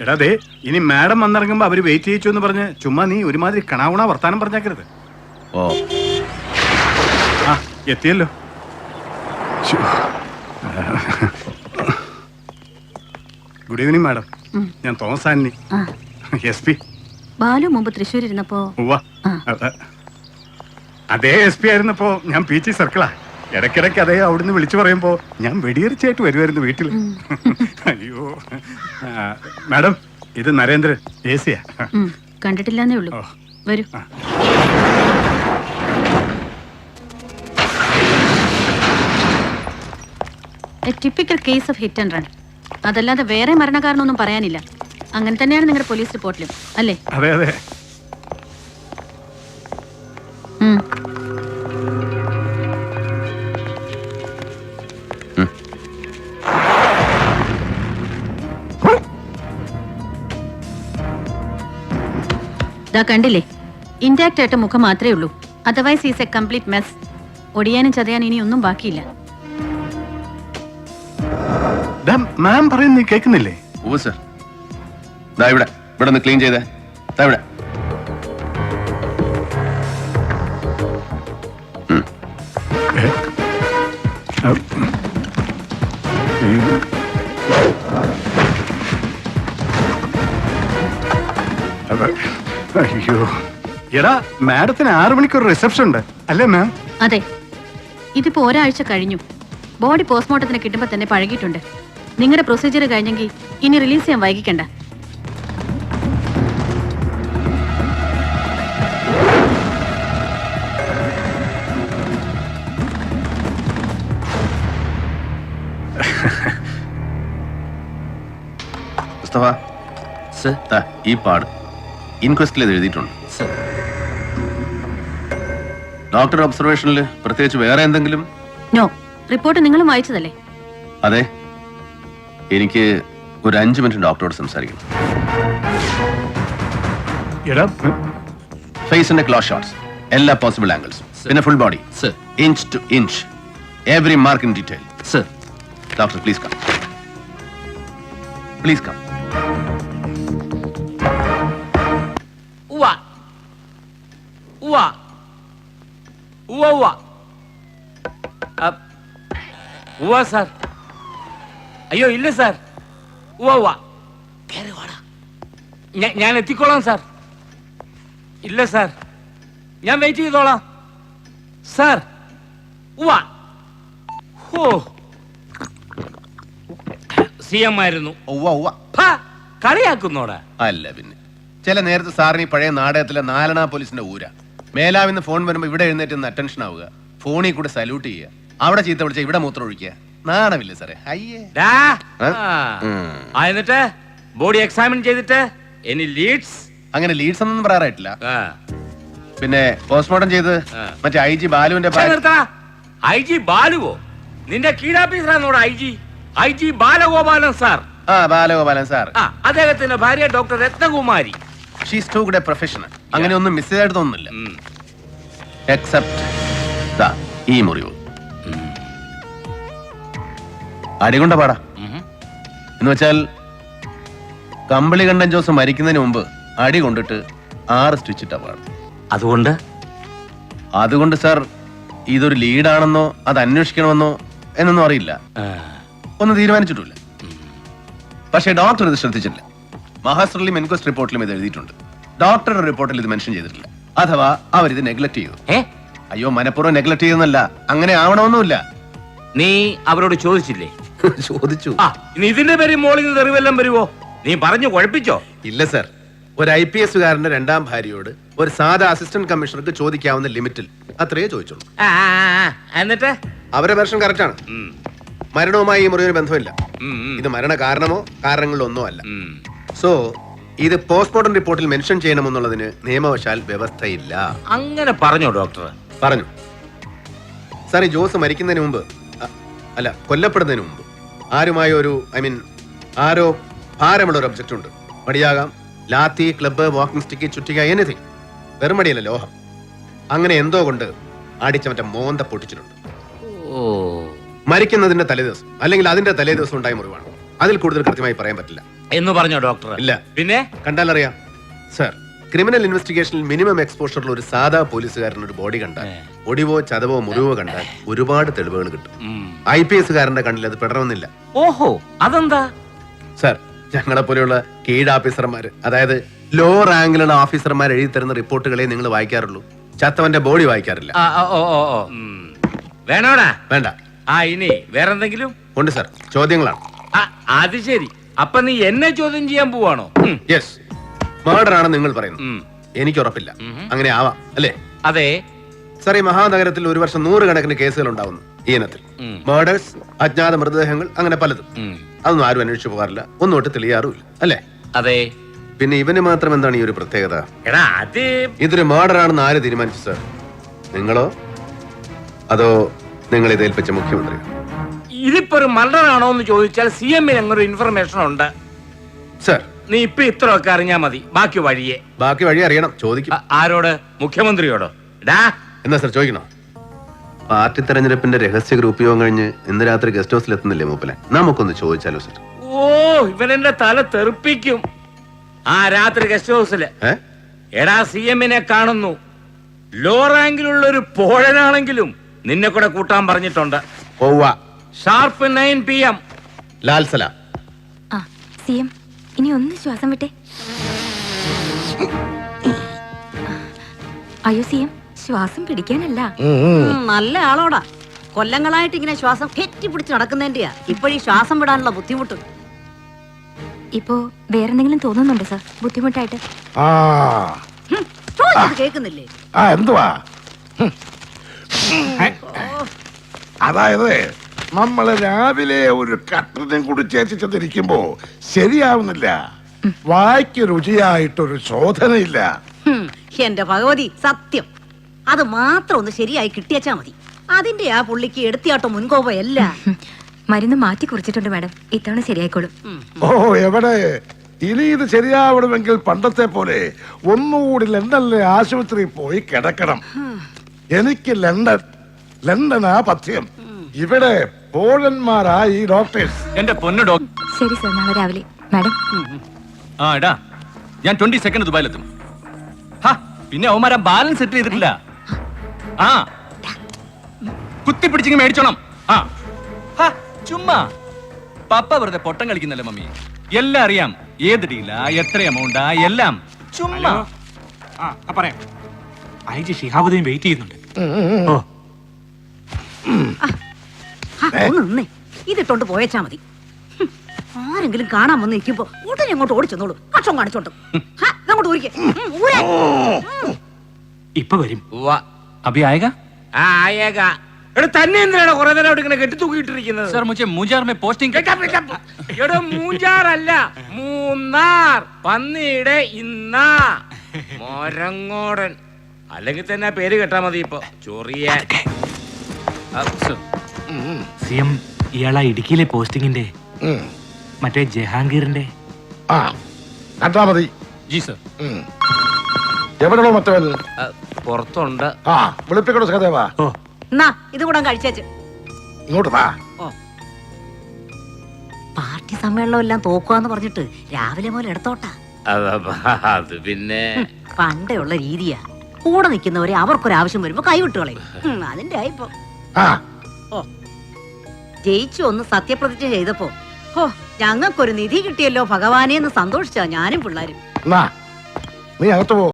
എടാ ദേ, ഇനി മാഡം വന്നിറങ്ങുമ്പോ അവര് വെയിറ്റ് ചെയ്യിച്ചു എന്ന് പറഞ്ഞ് ചുമ്മാ നീ ഒരുമാതിരി കണാവുണ വർത്താനം പറഞ്ഞാക്കരുത്. ഓ ആ എത്തിയല്ലോ. Good evening madam. ഞാൻ തോമസ് ആന്റണി, SP. ബാലു മുമ്പ് തൃശ്ശൂർ ഇരുന്നപ്പോ അതേ SP ആയിരുന്നപ്പോ ഞാൻ PG സർക്കിളാ. ഇടയ്ക്കിടയ്ക്ക് അതേ അവിടുന്ന് വിളിച്ചു പറയുമ്പോ ഞാൻ വെടിയറിച്ചായിട്ട് വരുമായിരുന്നു വീട്ടിൽ. അയ്യോ മാഡം, ഇത് നരേന്ദ്രൻ, AC-യാ. കണ്ടിട്ടില്ലെന്നേ ഉള്ളൂ. വരൂ. Typical case of hit and run. അതല്ലാതെ വേറെ മരണകാരണമൊന്നും പറയാനില്ല. അങ്ങനെ തന്നെയാണ് നിങ്ങളുടെ പോലീസ് റിപ്പോർട്ടിലും, അല്ലേ? അതെ അതെ. കണ്ടില്ലേ, ഇന്റാക്ട് ആയിട്ട് മുഖം മാത്രമേ ഉള്ളൂ. Otherwise is a complete mess. ഒടിയാനും ചതയാനും ഇനി ഒന്നും ബാക്കിയില്ല. മാം പറയുന്നത് കേൾക്കുന്നില്ലേ? ഓ സർ, ഇവിടെ ഇവിടെ ഒന്ന് ക്ലീൻ ചെയ്തേ. ഇവിടെ അയ്യോ എടാ, മാഡത്തിന് 6 മണിക്കൂർ റിസപ്ഷൻ ഉണ്ട് അല്ലേ മാം? അതെ, ഇതിപ്പോ ഒരാഴ്ച കഴിഞ്ഞു. ബോഡി പോസ്റ്റ്മോർട്ടത്തിന് കിട്ടുമ്പോ തന്നെ പഴകിയിട്ടുണ്ട്. നിങ്ങളുടെ പ്രൊസീജിയർ കഴിഞ്ഞെങ്കിൽ ഇനി റിലീസ് ചെയ്യാൻ വൈകിക്കണ്ട. ഈ പാട് ഇൻക്വസ്റ്റിൽ ഇത് എഴുതിയിട്ടുണ്ട്. ഡോക്ടർ ഒബ്സർവേഷനിൽ പ്രത്യേകിച്ച് വേറെ എന്തെങ്കിലും? നോ. റിപ്പോർട്ട് നിങ്ങളും വായിച്ചതല്ലേ? അതെ. എനിക്ക് ഒരു 5 മിനിറ്റ് ഡോക്ടറോട് സംസാരിക്കണം. ഫേസിന്റെ ക്ലോസ് ഷോട്ട്സ്, എല്ലാ പോസിബിൾ ആംഗിൾസ്, പിന്നെ full body, inch to inch, every mark in detail. Doctor please come, please come. Sir, അയ്യോ ഇല്ല സാർ. ഞാൻ എത്തിക്കോളാം സാർ. ഇല്ല സാർ, ഞാൻ വെയിറ്റ് ചെയ്തോളാം സാർ. CM ആയിരുന്നു. കളിയാക്കുന്നോടാ? അല്ല പിന്നെ, ചില നേരത്തെ സാറിന് പഴയ നാടകത്തിലെ 4 പോലീസിന്റെ ഊര. മേലാവിന്ന് ഫോൺ വരുമ്പോ ഇവിടെ എഴുന്നേറ്റ് അറ്റൻഷൻ ആവുക, ഫോണിൽ കൂടെ സല്യൂട്ട് ചെയ്യുക, അവിടെ ചീത്ത വിളിച്ച ഇവിടെ മൂത്രം ഒഴിക്കുക. നാണമില്ല സാറേ? അയ്യേ. എന്നിട്ട് ബോഡി എക്സാമിൻ ചെയ്തിട്ട് എനി ലീഡ്സ്? അങ്ങനെ ലീഡ്സ് ഒന്നും പറയാറായിട്ടില്ല. പിന്നെ പോസ്റ്റ്മോർട്ടം ചെയ്ത് മറ്റേ IG ബാലുവിന്റെ IG ബാലുവോ? നിന്റെ കീഴാഫീസറാണോടാ IG Balagopalan sir. Balagopalan sir. അദ്ദേഹത്തിന്റെ ഭാര്യ doctor Ratnakumari. She's too good a professional. അങ്ങനെ ഒന്നും മിസ് ചെയ്തായിട്ട് തോന്നുന്നില്ല. എക്സെപ്റ്റ് ഈ മുറിവ് അടികൊണ്ട പാടാ. എന്ന് വെച്ചാൽ കമ്പിളികണ്ഠൻ ജോസ് മരിക്കുന്നതിന് മുമ്പ് അടി കൊണ്ടിട്ട് 6 സ്റ്റിച്ചിട്ട പാട്. അതുകൊണ്ട് സാർ, ഇതൊരു ലീഡാണെന്നോ അത് അന്വേഷിക്കണമെന്നോ എന്നൊന്നും അറിയില്ല, ഒന്നും തീരുമാനിച്ചിട്ടില്ല. പക്ഷേ ഡോക്ടർ ഇത് ശ്രദ്ധിച്ചില്ല. മഹാസ്ട്രലിലും ഇൻക്വസ്റ്റ് റിപ്പോർട്ടിലും ഇത് എഴുതിയിട്ടുണ്ട്. ഡോക്ടറുടെ റിപ്പോർട്ടിൽ ഇത് മെൻഷൻ ചെയ്തിട്ടില്ല. അഥവാ അവരിത് നെഗ്ലക്ട് ചെയ്തു. അയ്യോ, മനഃപൂർവ്വം നെഗ്ലക്ട് ചെയ്യുന്നല്ല, അങ്ങനെ ആവണമെന്നുമില്ല. നീ അവരോട് ചോദിച്ചില്ലേ? ചോദിച്ചു. ഇതിന്റെ പേര് മോളിൽ നിന്ന് തെറിവെല്ലാം വരുവോ? നീ പറഞ്ഞു കുഴപ്പിച്ചോ? ഇല്ല സർ, ഒരു IPS കാരന്റെ 2ാം ഭാര്യയോട് ഒരു സാധാ അസിസ്റ്റന്റ് കമ്മീഷണർക്ക് ചോദിക്കാവുന്ന ലിമിറ്റിൽ അത്രയേ ചോദിച്ചുള്ളൂ. എന്നിട്ട് അവരുടെ വെർഷൻ കറക്റ്റ് ആണ്. മരണവുമായി ഈ മുറിവിന് ബന്ധമില്ല. ഇത് മരണ കാരണമോ കാരണങ്ങളിലൊന്നോ അല്ല. സോ ഇത് പോസ്റ്റ്മോർട്ടം റിപ്പോർട്ടിൽ മെൻഷൻ ചെയ്യണമെന്നുള്ളതിന് നിയമവശാൽ വ്യവസ്ഥയില്ല. അങ്ങനെ പറഞ്ഞോ ഡോക്ടർ? പറഞ്ഞു സാർ. ഈ ജോസ് മരിക്കുന്നതിന് മുമ്പ്, അല്ല കൊല്ലപ്പെടുന്നതിന് മുമ്പ് ആരുമായ ആരോ ഭാരമുള്ള ഒരു ഒബ്ജക്റ്റ് ഉണ്ട്. മടിയാകാം, ലാത്തി, ക്ലബ്ബ്, വാക്കിംഗ് സ്റ്റിക്ക്, ചുറ്റിക, എനിത്തിങ്. വെറും മടിയല്ല, ലോഹം. അങ്ങനെ എന്തോ കൊണ്ട് അടിച്ച മറ്റേ മോന്ത പൊട്ടിച്ചിട്ടുണ്ട്. മരിക്കുന്നതിന്റെ തലേദിവസം അല്ലെങ്കിൽ അതിന്റെ തലേദിവസം ഉണ്ടായ മുറിവാണ്. അതിൽ കൂടുതൽ കൃത്യമായി പറയാൻ പറ്റില്ല. എന്ന് പറഞ്ഞോ ഡോക്ടർ? ഇല്ല. പിന്നെ കണ്ടാലറിയാം സർ. ക്രിമിനൽ ഇൻവെസ്റ്റിഗേഷനിൽ മിനിമം എക്സ്പോഷറിൽ ഒരു സാധാ പോലീസുകാരൻ ഒരു ബോഡി കണ്ടാൽ, ഒടിവോ ചതവോ മുറിവോ കണ്ടാൽ ഒരുപാട് തെളിവുകൾ കിട്ടും. IPS കാരന്റെ കണ്ണിൽ അത് പെടണമെന്നില്ല. ഓഹോ, അതെന്താ? സർ, ഞങ്ങളെ പോലെയുള്ള കീഴ് ഓഫീസർമാര്, അതായത് ലോ റാങ്കിലുള്ള ഓഫീസർമാർ എഴുതി തരുന്ന റിപ്പോർട്ടുകളെ നിങ്ങൾ വായിക്കാറുള്ളൂ. ചത്തവന്റെ ബോഡി വായിക്കാറില്ല. വേണോടാ? വേണ്ട. ഇനി വേറെന്തെങ്കിലും ഉണ്ട് സർ, ചോദ്യങ്ങളാണ്. അത് ശരി. അപ്പൊ നീ എന്നെ ചോദ്യം ചെയ്യാൻ പോവാണോ? യെസ്, മർഡർ ആണെന്ന് നിങ്ങൾ പറയുന്നു. എനിക്ക് ഉറപ്പില്ല. അങ്ങനെ ആവാം അല്ലേ? അതെ സർ, ഈ മഹാനഗരത്തിൽ ഒരു വർഷം 100 കണക്കിന് കേസുകൾ ഉണ്ടാവുന്നു ഈ ഇനത്തിൽ. മർഡേഴ്സ്, അജ്ഞാത മൃതദേഹങ്ങൾ, അങ്ങനെ പലതും. അതൊന്നും ആരും അന്വേഷിച്ചു പോകാറില്ല, ഒന്നോട്ട് തെളിയാറുമില്ല അല്ലേ? അതെ. പിന്നെ ഇവന് മാത്രം എന്താണ് ഈ ഒരു പ്രത്യേകത? എടാ, അത് ഇതൊരു മർഡർ ആണെന്ന് ആര് തീരുമാനിച്ചു സർ? നിങ്ങളോ അതോ നിങ്ങൾ ഇത് ഏൽപ്പിച്ച മുഖ്യമന്ത്രി? ഇതിപ്പോ ഒരു മർഡർ ആണോ എന്ന് ചോദിച്ചാൽ CM ഞങ്ങൊരു ഇൻഫർമേഷൻ ഉണ്ട് സർ. നീ ഇപ്പൊ ഇത്രയൊക്കെ അറിഞ്ഞാ മതി, ബാക്കി വഴിയെ. ബാക്കി വഴി അറിയണം, ചോദിക്കും. ആരോട്? മുഖ്യമന്ത്രിയോടോ? ഡാ, എന്നാ സർ ചോദിക്കണോ? പാർട്ടി തെരഞ്ഞെടുപ്പിന്റെ രഹസ്യ ഗ്രൂപ്പ് യോഗം കഴിഞ്ഞ് ഇന്ന് രാത്രി ഗസ്റ്റ് ഹൗസിൽ എത്തുന്നില്ലേ മൂപ്പലെ? നമുക്കൊന്ന് ചോദിച്ചാലോ സർ? ഓ, ഇവനെന്റെ തല തെറിപ്പിക്കും. രാത്രി ഗസ്റ്റ് ഹൗസില് എടാ CM കാണുന്നു. ലോ റാങ്കിലുള്ള ഒരു പോഴനാണെങ്കിലും നിന്നെ കൂടെ കൂട്ടാൻ പറഞ്ഞിട്ടുണ്ട്. Sharp 9 PM. ലാൽ സലാം. CM, ഇനി ഒന്ന് ശ്വാസം വിട്ടെ. അയ്യോ CM, ശ്വാസം പിടിക്കാനല്ല. നല്ല ആളോടാ. കൊല്ലങ്ങളായിട്ട് ഇങ്ങനെ ശ്വാസം കെട്ടിപ്പിടിച്ച് നടക്കുന്നതിന്റെയാ ഇപ്പോഴീ ശ്വാസം വിടാനുള്ള ബുദ്ധിമുട്ട്. ഇപ്പോ വേറെന്തെങ്കിലും തോന്നുന്നുണ്ടോ സർ ബുദ്ധിമുട്ടായിട്ട്? കേൾക്കുന്നില്ലേ? എന്തുവാ? അതായത് നമ്മള് രാവിലെ ഒരു കട്ടനും കൂടി ചേച്ചിച്ചതിരിക്കുമ്പോ ശരിയാവുന്നില്ല. വായ്ക്ക് രുചിയായിട്ടൊരു ശോധനയില്ല. എന്റെ ഭഗവതി, സത്യം. അത് മാത്രം ഒന്ന് ശരിയായി കിട്ടിയച്ചാ മതി. അതിന്റെ ആ പുള്ളിക്ക് എടുത്തിയാട്ടോ മുൻകോപയല്ല. മരുന്ന് മാറ്റി കുറിച്ചിട്ടുണ്ട് മാഡം, ഇത്തവണ ശരിയായിക്കോളും. ഓ, എവിടെ? ഇനി ഇത് ശരിയാവണമെങ്കിൽ പണ്ടത്തെ പോലെ ഒന്നുകൂടി ലണ്ടനിലെ ആശുപത്രിയിൽ പോയി കിടക്കണം. എനിക്ക് ലണ്ടനാ പഥ്യം. ഇവിടെ പോഴന്മാരാ ഈ ഡോക്ടേഴ്സ്. എന്റെ പൊന്നു ഡോക്ടർ. ശരി സർ, നാളെ രാവിലെ. മാഡം എടാ, ഞാൻ 20 സെക്കൻഡ് ദുബായിലെത്തും. പിന്നെ അവന്മാരാ ബാലൻസ് സെറ്റ് ചെയ്തിട്ടില്ല. കുത്തിപ്പിടിച്ചിങ്ങ് മേടിച്ചോണം. ചുമ്മാ പപ്പ വെറുതെ പൊട്ടം കളിക്കുന്നല്ലേ മമ്മി. എല്ലാം അറിയാം, ഏത് ഡീലാ, എത്ര എമൗണ്ടാ, എല്ലാം ചുമ്മാ. പറയാം. ഐജി ഷിഹാബുദ്ദീൻ വെയിറ്റ് ചെയ്യുന്നുണ്ട്. ഇതിട്ടോണ്ട് പോയച്ചാ മതി. ആരെങ്കിലും കാണാൻ വന്ന് നിൽക്കുമ്പോ ഉടനെ അങ്ങോട്ട് ഓടിച്ചെന്നോളൂ. കക്ഷം കാണിച്ചോണ്ട് അങ്ങോട്ട് ഊരിക്കേ. ഇപ്പൊ വരും. അഭി ആയേഗ? ആയേഗ. എടാ, തന്നെ എന്തിനാണ് കുറെ നേരം അവിടെ ഇങ്ങനെ കെട്ടിത്തൂക്കിയിട്ടിരിക്കുന്നത്? സർ, മുझे മൂഞ്ചാർ में പോസ്റ്റിംഗ്. എടോ, മൂഞ്ചാറല്ല, മൂന്നാർ. പന്നിയുടെ ഇന്നാ മൊരങ്ങോടൻ. അല്ലെങ്കിൽ തന്നെ ആ പേര് കേട്ടാ മതി. ഇപ്പൊ ചൊറിയാൻ. CM, ഇയാളാ ഇടുക്കിയിലെ പോസ്റ്റിങ്ങിന്റെ മറ്റേ ജഹാംഗീറിന്റെ. കണ്ടാ മതി. G sir. എവിടെയോ മറ്റവൻ പുറത്തുണ്ട്. വിളിപ്പിക്കണോ സഹദേവാ? ഇത് കൂടെ കഴിച്ചേച്ച് ഇങ്ങോട്ട് വാ. പാർട്ടി സമ്മേളനം എല്ലാം തോക്കുവാന്ന് പറഞ്ഞിട്ട് രാവിലെ മുതൽ എടുത്തോട്ടാ. അത് പിന്നെ പണ്ടേ ഉള്ള രീതിയാ. കൂടെ നിൽക്കുന്നവരെ അവർക്കൊരാവശ്യം വരുമ്പോ കൈവിട്ടുകളയും. അതിന്റെ ആയിപ്പോ ജയിച്ചു ഒന്ന് സത്യപ്രതിജ്ഞ ചെയ്തപ്പോ ഞങ്ങൾക്കൊരു നിധി കിട്ടിയല്ലോ ഭഗവാനെ എന്ന് സന്തോഷിച്ചാ ഞാനും പിള്ളേരും. നീ അകത്ത് പോ.